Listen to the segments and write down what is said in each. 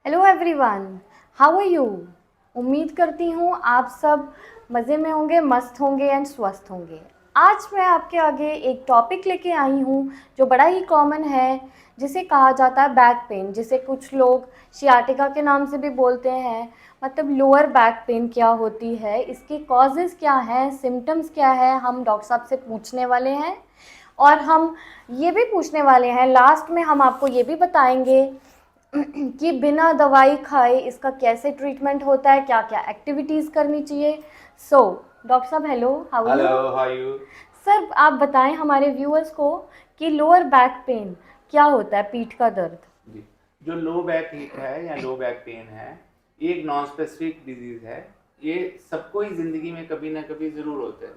Hello everyone, how are you. उम्मीद करती हूँ आप सब मज़े में होंगे, मस्त होंगे एंड स्वस्थ होंगे। आज मैं आपके आगे एक टॉपिक लेके आई हूँ जो बड़ा ही कॉमन है, जिसे कहा जाता है बैक पेन, जिसे कुछ लोग शियाटिका के नाम से भी बोलते हैं। मतलब लोअर बैक पेन क्या होती है, इसके कॉजेज़ क्या हैं, सिम्टम्स क्या है, हम डॉक्टर साहब से पूछने वाले हैं। और हम ये भी पूछने वाले हैं, लास्ट में हम आपको ये भी बताएंगे कि बिना दवाई खाए इसका कैसे ट्रीटमेंट होता है, क्या क्या एक्टिविटीज़ करनी चाहिए। सो डॉक्टर साहब, hello, how are hello, you. How you. Sir आप बताएं हमारे व्यूअर्स को कि लोअर बैक पेन क्या होता है, पीठ का दर्द। जी, जो लो बैक है या लो बैक पेन है, ये एक नॉन स्पेसिफिक डिजीज़ है। ये सबको ही ज़िंदगी में कभी ना कभी ज़रूर होता है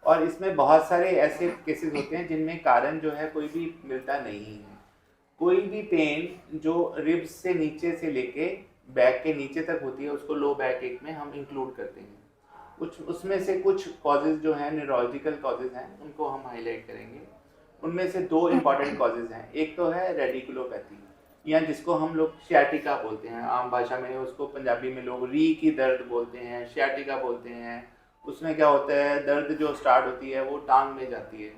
और इसमें बहुत सारे ऐसे केसेस होते हैं जिनमें कारण जो है कोई भी मिलता नहीं है। कोई भी पेन जो रिब्स से नीचे से लेके बैक के नीचे तक होती है उसको लो बैक एक में हम इंक्लूड करते हैं। कुछ उसमें से कुछ कॉजेज़ जो हैं न्यूरोलॉजिकल कॉजेज़ हैं, उनको हम हाईलाइट करेंगे। उनमें से दो इम्पॉर्टेंट कॉजेज़ हैं। एक तो है रेडिकुलोपैथी या जिसको हम लोग सियाटिका बोलते हैं, आम भाषा में उसको पंजाबी में लोग री की दर्द बोलते हैं, सियाटिका बोलते हैं। उसमें क्या होता है, दर्द जो स्टार्ट होती है वो टांग में जाती है।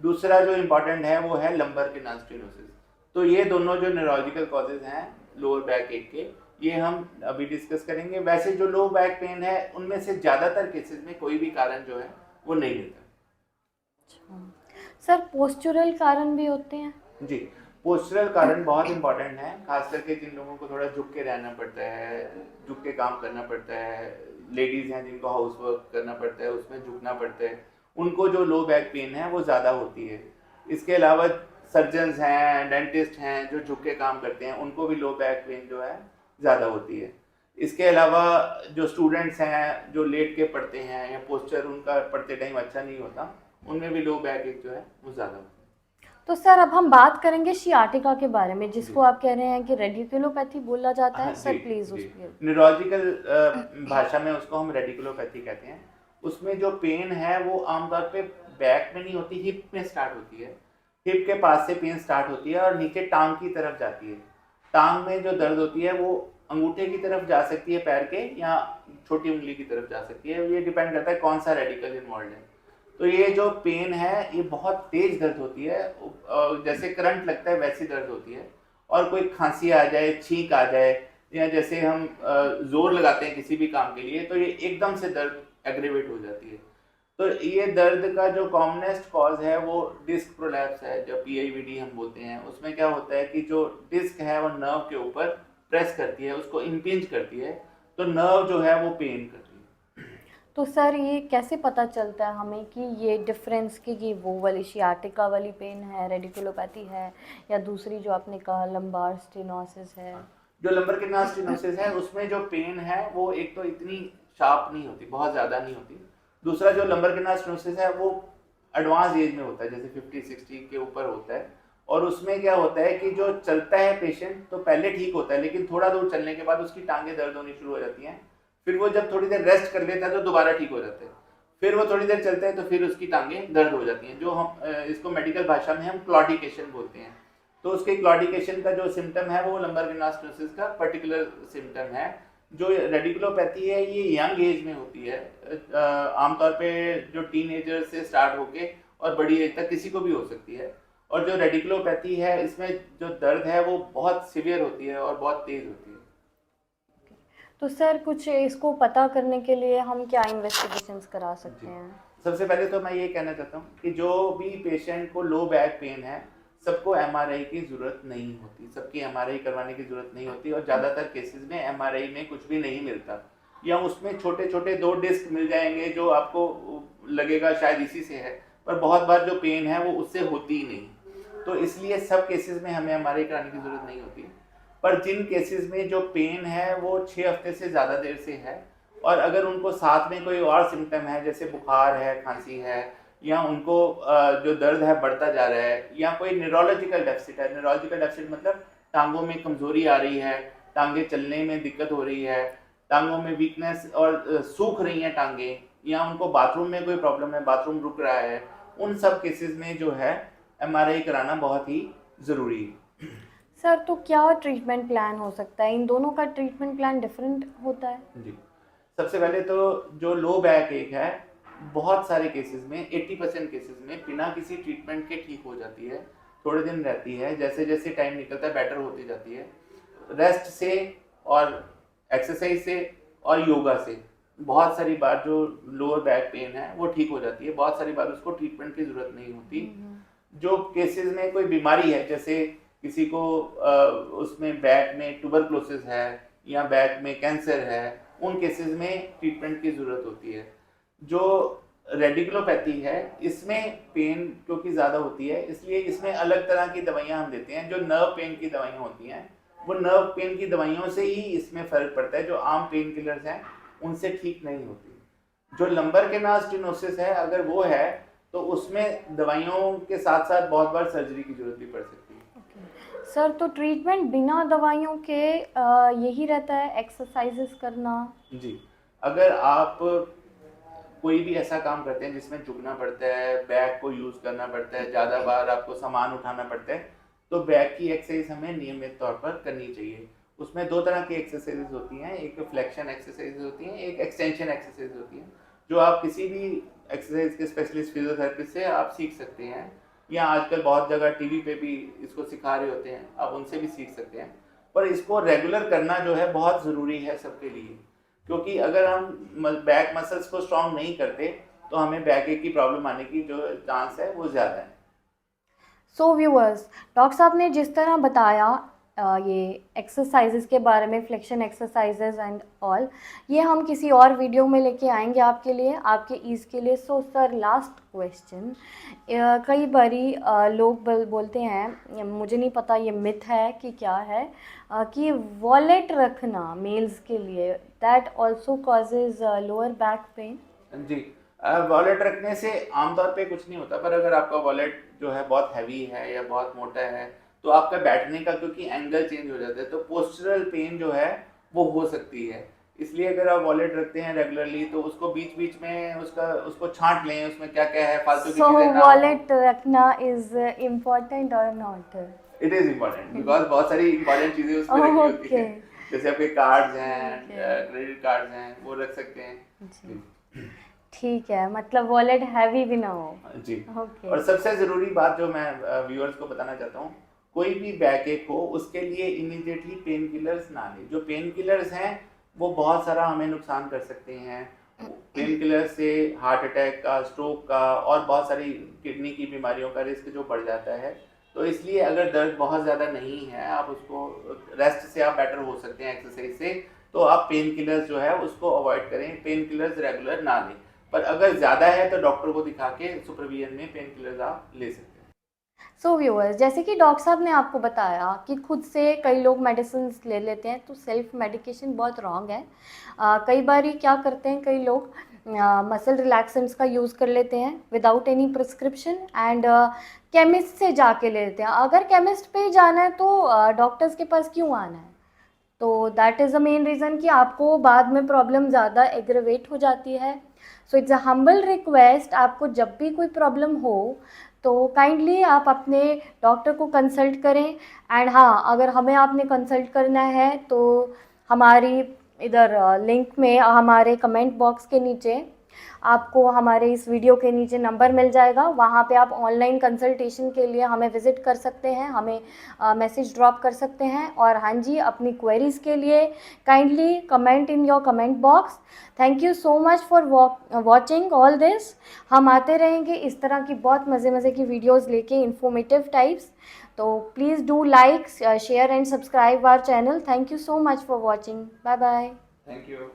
दूसरा जो इम्पॉर्टेंट है वो है लंबर के स्टेनोसिस। तो ये दोनों जो न्यूरोलॉजिकल कॉजेज़ हैं लोअर बैक एक के, ये हम अभी डिस्कस करेंगे। वैसे जो लो बैक पेन है उनमें से ज़्यादातर केसेस में कोई भी कारण जो है वो नहीं मिलता। सर पोस्चरल कारण भी होते हैं। जी, पोस्चरल कारण बहुत इंपॉर्टेंट है, खास करके जिन लोगों को थोड़ा झुक के रहना पड़ता है, झुक के काम करना पड़ता है। लेडीज़ हैं जिनको हाउस वर्क करना पड़ता है, उसमें झुकना पड़ता है, उनको जो लो बैक पेन है वो ज़्यादा होती है। इसके अलावा सर्जन्स हैं, डेंटिस्ट हैं जो झुक के काम करते हैं, उनको भी लो बैक पेन जो है ज़्यादा होती है। इसके अलावा जो स्टूडेंट्स हैं जो लेट के पढ़ते हैं या पोस्चर उनका पढ़ते टाइम अच्छा नहीं होता, उनमें भी लो बैक एक जो है वो ज़्यादा होता है। तो सर अब हम बात करेंगे शियाटिका के बारे में, जी, जिसको आप कह रहे हैं कि रेडिकुलोपैथी बोला जाता है। हाँ जी। सर प्लीज़ जी, उसके। न्यूरोलॉजिकल भाषा में उसको हम रेडिकुलोपैथी कहते हैं। उसमें जो पेन है वो आमतौर पे बैक में नहीं होती, हिप में स्टार्ट होती है। हिप के पास से पेन स्टार्ट होती है और नीचे टांग की तरफ जाती है। टांग में जो दर्द होती है वो अंगूठे की तरफ जा सकती है पैर के, या छोटी उंगली की तरफ जा सकती है। ये डिपेंड करता है कौन सा रेडिकल इन्वॉल्व है। तो ये जो पेन है ये बहुत तेज दर्द होती है, जैसे करंट लगता है वैसी दर्द होती है। और कोई खांसी आ जाए, छींक आ जाए, या जैसे हम जोर लगाते हैं किसी भी काम के लिए, तो ये एकदम से दर्द एग्रीवेट हो जाती है। तो ये दर्द का जो कॉमनेस्ट कॉज है वो डिस्क प्रोलैप्स है, जो पीआईवीडी हम बोलते हैं। उसमें क्या होता है कि जो डिस्क है वो नर्व के ऊपर प्रेस करती है, उसको इम्पिंज करती है, तो नर्व जो है वो पेन करती है। तो सर ये कैसे पता चलता है हमें कि ये डिफरेंस कि वो वाली शियाटिका वाली पेन है, रेडिकुलोपैथी है, या दूसरी जो आपने कहा लंबार स्टेनोसिस है। हाँ, जो लंबर के स्टेनोसिस है उसमें जो पेन है वो एक तो इतनी शार्प नहीं होती, बहुत ज़्यादा नहीं होती। दूसरा जो लंबर के स्टेनोसिस है वो एडवांस एज में होता है, जैसे 50-60 के ऊपर होता है। और उसमें क्या होता है कि जो चलता है पेशेंट तो पहले ठीक होता है, लेकिन थोड़ा दूर चलने के बाद उसकी टांगें दर्द होनी शुरू हो जाती हैं। फिर वो जब थोड़ी देर रेस्ट कर लेता है तो दोबारा ठीक हो जाता है। फिर वो थोड़ी देर चलता है तो फिर उसकी टांगें दर्द हो जाती हैं, जो हम इसको मेडिकल भाषा में हम क्लॉडिकेशन बोलते हैं। तो उसके क्लॉडिकेशन का जो सिम्टम है वो लंबर गिनास्टोसिस का पर्टिकुलर सिम्टम है। जो रेडिकुलोपैथी है ये यंग एज में होती है, आमतौर पे जो टीनेजर से स्टार्ट होके और बड़ी एज तक किसी को भी हो सकती है। और जो रेडिकुलोपैथी है इसमें जो दर्द है वो बहुत सीवियर होती है और बहुत तेज होती है। तो सर कुछ इसको पता करने के लिए हम क्या इन्वेस्टिगेशंस करा सकते जी, हैं। सबसे पहले तो मैं ये कहना चाहता हूँ कि जो भी पेशेंट को लो बैक पेन है, सबको एमआरआई की ज़रूरत नहीं होती, सबकी एमआरआई करवाने की ज़रूरत नहीं होती। और ज़्यादातर केसेस में एमआरआई में कुछ भी नहीं मिलता, या उसमें छोटे छोटे दो डिस्क मिल जाएंगे जो आपको लगेगा शायद इसी से है, पर बहुत बार जो पेन है वो उससे होती ही नहीं। तो इसलिए सब केसेस में हमें एमआरआई कराने की ज़रूरत नहीं होती। पर जिन केसेस में जो पेन है वो 6 हफ्ते से ज़्यादा देर से है, और अगर उनको साथ में कोई और सिम्टम है जैसे बुखार है, खांसी है, या उनको जो दर्द है बढ़ता जा रहा है, या कोई न्यूरोलॉजिकल डेफिसिट है। न्यूरोलॉजिकल डेफिसिट मतलब टांगों में कमजोरी आ रही है, टांगे चलने में दिक्कत हो रही है, टांगों में वीकनेस और सूख रही हैं टांगे, या उनको बाथरूम में कोई प्रॉब्लम है, बाथरूम रुक रहा है, उन सब केसेस में जो है एमआरआई कराना बहुत ही ज़रूरी है। सर तो क्या ट्रीटमेंट प्लान हो सकता है? इन दोनों का ट्रीटमेंट प्लान डिफरेंट होता है? जी, सबसे पहले तो जो लो बैक एक है, बहुत सारे केसेस में 80% केसेस में बिना किसी ट्रीटमेंट के ठीक हो जाती है, थोड़े दिन रहती है, जैसे जैसे टाइम निकलता है बेटर होती जाती है। रेस्ट से और एक्सरसाइज से और योगा से बहुत सारी बार जो लोअर बैक पेन है वो ठीक हो जाती है, बहुत सारी बार उसको ट्रीटमेंट की ज़रूरत नहीं होती। जो केसेस में कोई बीमारी है, जैसे किसी को उसमें बैक में ट्यूबरक्लोसिस है या बैक में कैंसर है, उन केसेस में ट्रीटमेंट की ज़रूरत होती है। जो रेडिकुलोपैथी है, इसमें पेन क्योंकि ज़्यादा होती है, इसलिए इसमें अलग तरह की दवाइयाँ हम देते हैं। जो नर्व पेन की दवाइयाँ होती हैं, वो नर्व पेन की दवाइयों से ही इसमें फ़र्क पड़ता है। जो आम पेन किलर्स हैं उनसे ठीक नहीं होती। जो लंबर के नास स्टेनोसिस है, अगर वो है तो उसमें दवाइयों के साथ साथ बहुत बार सर्जरी की ज़रूरत भी पड़ सकती है। सर तो ट्रीटमेंट बिना दवाइयों के यही रहता है, एक्सरसाइजेस करना? जी, अगर आप कोई भी ऐसा काम करते हैं जिसमें झुकना पड़ता है, बैक को यूज़ करना पड़ता है, ज़्यादा बार आपको सामान उठाना पड़ता है, तो बैक की एक्सरसाइज हमें नियमित तौर पर करनी चाहिए। उसमें 2 तरह की एक्सरसाइजेज होती हैं, एक फ्लेक्शन एक्सरसाइज होती हैं, एक एक्सटेंशन एक्सरसाइज होती हैं, जो आप किसी भी एक्सरसाइज के स्पेशलिस्ट फिजियोथेरेपिस्ट से आप सीख सकते हैं, या आजकल बहुत जगह टीवी पे भी इसको सिखा रहे होते हैं, आप उनसे भी सीख सकते हैं। पर इसको रेगुलर करना जो है बहुत ज़रूरी है सबके लिए, क्योंकि अगर हम बैक मसल्स को स्ट्रॉन्ग नहीं करते तो हमें बैक एक की प्रॉब्लम आने की जो चांस है वो ज़्यादा है। सो व्यूअर्स, डॉक्टर साहब ने जिस तरह बताया ये एक्सरसाइजेज के बारे में, फ्लेक्शन एक्सरसाइजेज एंड ऑल, ये हम किसी और वीडियो में लेके आएंगे आपके लिए, आपके ईज़ के लिए। सो सर, लास्ट क्वेश्चन, कई बारी लोग बोलते हैं, मुझे नहीं पता ये मिथ है कि क्या है, कि वॉलेट रखना मेल्स के लिए that also causes lower back pain. जी, वॉलेट रखने से आमतौर पे कुछ नहीं होता, पर अगर आपका वॉलेट जो है बहुत हैवी है या बहुत मोटा है, तो आपका बैठने का क्योंकि एंगल चेंज हो जाता है, तो पोस्चरल पेन जो है वो हो सकती है। इसलिए अगर आप वॉलेट रखते हैं रेगुलरली तो उसको बीच बीच में उसको छांट लें, उसमें क्या क्या है फालतू की सो चीज़ें ना हो। वॉलेट रखना इज इम्पोर्टेंट और not? It is important, because बहुत सारी इंपॉर्टेंट चीज़ें उसमें रखी होती हैं, जैसे आपके कार्ड्स हैं, क्रेडिट कार्ड्स हैं, वो रख सकते हैं। जी, ठीक है, मतलब वॉलेट हैवी भी ना हो। जी। ओके। और सबसे ज़रूरी बात जो मैं व्यूअर्स को बताना चाहता हूँ, कोई भी बैक एक हो उसके लिए इमीडिएटली पेन किलर्स ना लें। जो पेन किलर्स हैं वो बहुत सारा हमें नुकसान कर सकते हैं। पेन किलर से हार्ट अटैक का, स्ट्रोक का और बहुत सारी किडनी की बीमारियों का रिस्क जो बढ़ जाता है। तो इसलिए अगर दर्द बहुत ज़्यादा नहीं है, आप उसको रेस्ट से आप बेटर हो सकते हैं, एक्सरसाइज से, तो आप पेन किलर्स जो है उसको अवॉइड करें, पेन किलर्स रेगुलर ना लें। पर अगर ज़्यादा है तो डॉक्टर को दिखा के सुपरविजन में पेन किलर्स आप ले सकते हैं। सो व्यूअर्स, जैसे कि डॉक्टर साहब ने आपको बताया कि खुद से कई लोग मेडिसिन ले लेते हैं, तो सेल्फ मेडिकेशन बहुत रॉन्ग है। कई बार क्या करते हैं कई लोग, मसल रिलैक्सेंट्स का यूज़ कर लेते हैं without any prescription, and chemist से जाके ले लेते हैं। अगर केमिस्ट पे जाना है तो डॉक्टर्स के पास क्यों आना है? तो that is the main reason कि आपको बाद में प्रॉब्लम ज़्यादा एग्रेवेट हो जाती है। So it's a humble request, आपको जब भी कोई प्रॉब्लम हो तो काइंडली आप अपने डॉक्टर को कंसल्ट करें। एंड हाँ, अगर हमें आपने कंसल्ट करना है तो हमारी इधर लिंक में, हमारे कमेंट बॉक्स के नीचे आपको हमारे इस वीडियो के नीचे नंबर मिल जाएगा, वहाँ पे आप ऑनलाइन कंसल्टेशन के लिए हमें विज़िट कर सकते हैं, हमें मैसेज ड्रॉप कर सकते हैं। और हाँ जी, अपनी क्वेरीज़ के लिए kindly comment in your comment box. Thank you so much for watching all this. हम आते रहेंगे इस तरह की बहुत मज़े की वीडियोज़ लेके, इन्फॉर्मेटिव टाइप्स। तो please do like, share and subscribe our channel. Thank you so much for watching. Bye bye. Thank you.